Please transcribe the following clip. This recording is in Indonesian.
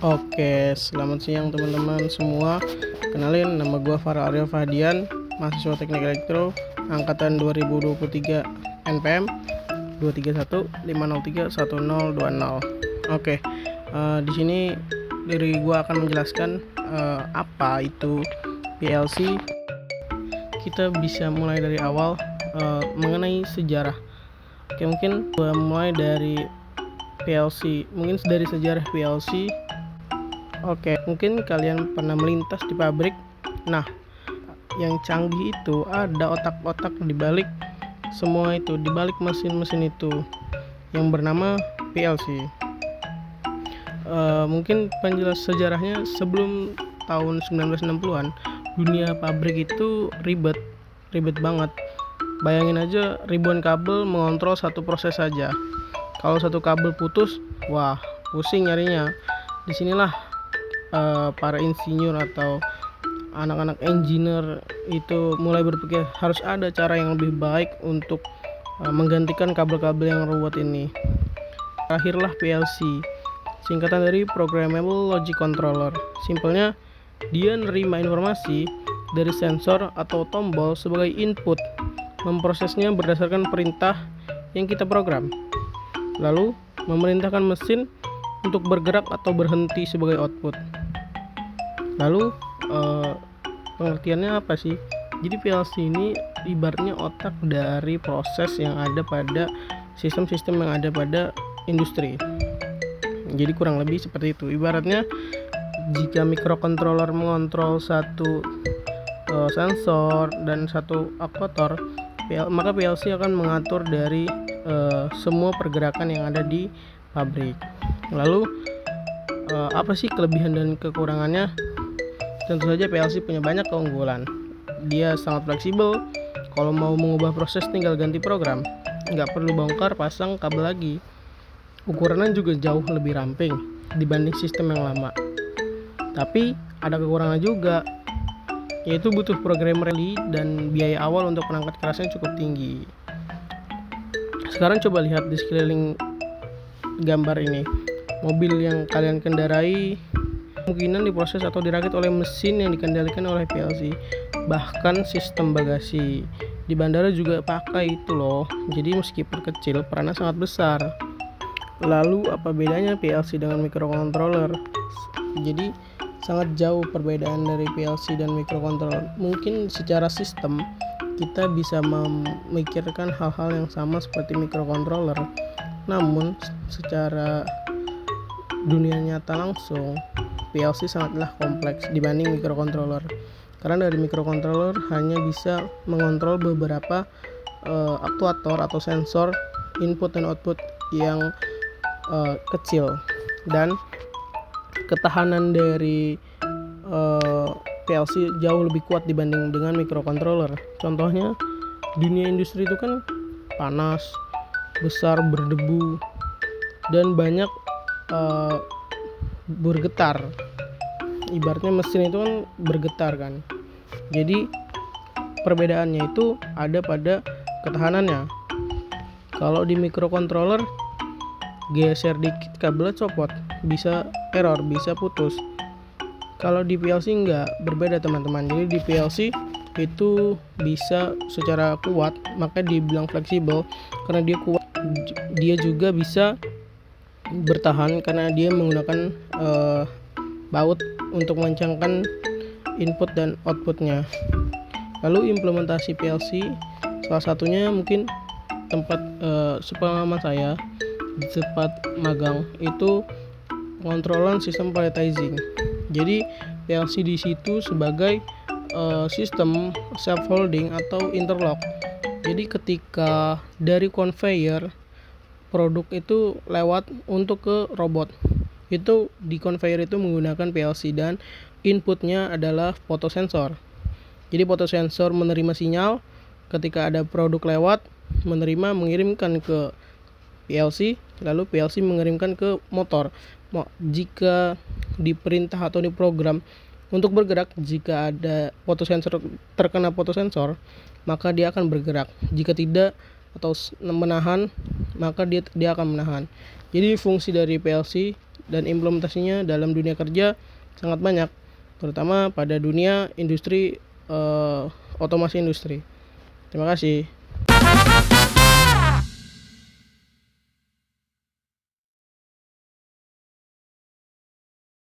Oke, selamat siang teman-teman semua. Kenalin, nama gue Farah Arya Fahdian, mahasiswa Teknik Elektro angkatan 2023 NPM 231503120. Oke, di sini diri gue akan menjelaskan apa itu PLC. Kita bisa mulai dari awal mengenai sejarah. Oke, mungkin gue mulai dari PLC, mungkin dari sejarah PLC. Oke, mungkin kalian pernah melintas di pabrik. Nah, yang canggih itu ada otak-otak di balik semua itu, di balik mesin-mesin itu yang bernama PLC. Mungkin penjelas sejarahnya sebelum tahun 1960-an, dunia pabrik itu ribet banget. Bayangin aja ribuan kabel mengontrol satu proses saja. Kalau satu kabel putus, wah pusing nyarinya. Disinilah para insinyur atau anak-anak engineer itu mulai berpikir harus ada cara yang lebih baik untuk menggantikan kabel-kabel yang ruwet ini. Akhirlah PLC, singkatan dari Programmable Logic Controller. Simpelnya, dia nerima informasi dari sensor atau tombol sebagai input, memprosesnya berdasarkan perintah yang kita program, lalu memerintahkan mesin untuk bergerak atau berhenti sebagai output. Lalu pengertiannya apa sih? Jadi PLC ini ibaratnya otak dari proses yang ada pada sistem-sistem yang ada pada industri. Jadi kurang lebih seperti itu. Ibaratnya jika microcontroller mengontrol satu sensor dan satu aktuator, maka PLC akan mengatur dari semua pergerakan yang ada di pabrik. Lalu apa sih kelebihan dan kekurangannya? Tentu saja PLC punya banyak keunggulan. Dia sangat fleksibel. Kalau mau mengubah proses tinggal ganti program, nggak perlu bongkar pasang kabel lagi. Ukurannya juga jauh lebih ramping dibanding sistem yang lama. Tapi ada kekurangan juga, yaitu butuh programmer dan biaya awal untuk perangkat kerasnya cukup tinggi. Sekarang coba lihat di sekeliling gambar ini. Mobil yang kalian kendarai kemungkinan diproses atau dirakit oleh mesin yang dikendalikan oleh PLC. Bahkan sistem bagasi di bandara juga pakai itu loh. Jadi meskipun kecil, perannya sangat besar. Lalu apa bedanya PLC dengan microcontroller? Jadi sangat jauh perbedaan dari PLC dan microcontroller. Mungkin secara sistem kita bisa memikirkan hal-hal yang sama seperti microcontroller, namun secara dunia nyata langsung PLC sangatlah kompleks dibanding microcontroller. Karena dari microcontroller hanya bisa mengontrol beberapa aktuator atau sensor input dan output yang kecil, dan ketahanan dari PLC jauh lebih kuat dibanding dengan microcontroller. Contohnya dunia industri itu kan panas, besar, berdebu, dan banyak bergetar. Ibaratnya mesin itu kan bergetar kan. Jadi perbedaannya itu ada pada ketahanannya. Kalau di microcontroller geser dikit kabelnya copot, bisa error, bisa putus. Kalau di PLC enggak, berbeda teman-teman. Jadi di PLC itu bisa secara kuat, maka dibilang fleksibel karena dia kuat. Dia juga bisa bertahan karena dia menggunakan baut untuk mengencangkan input dan outputnya. Lalu implementasi PLC, salah satunya mungkin tempat sepengalaman saya di tempat magang itu pengontrolan sistem palletizing. Jadi PLC di situ sebagai sistem self holding atau interlock. Jadi ketika dari conveyor produk itu lewat untuk ke robot, itu di conveyor itu menggunakan PLC dan inputnya adalah fotosensor. Jadi fotosensor menerima sinyal ketika ada produk lewat, mengirimkan ke PLC, lalu PLC mengirimkan ke motor. Jika diperintah atau diprogram untuk bergerak, jika ada fotosensor terkena fotosensor, maka dia akan bergerak. Jika tidak atau menahan, maka dia akan menahan. Jadi fungsi dari PLC dan implementasinya dalam dunia kerja sangat banyak, terutama pada dunia industri otomasi industri. Terima kasih.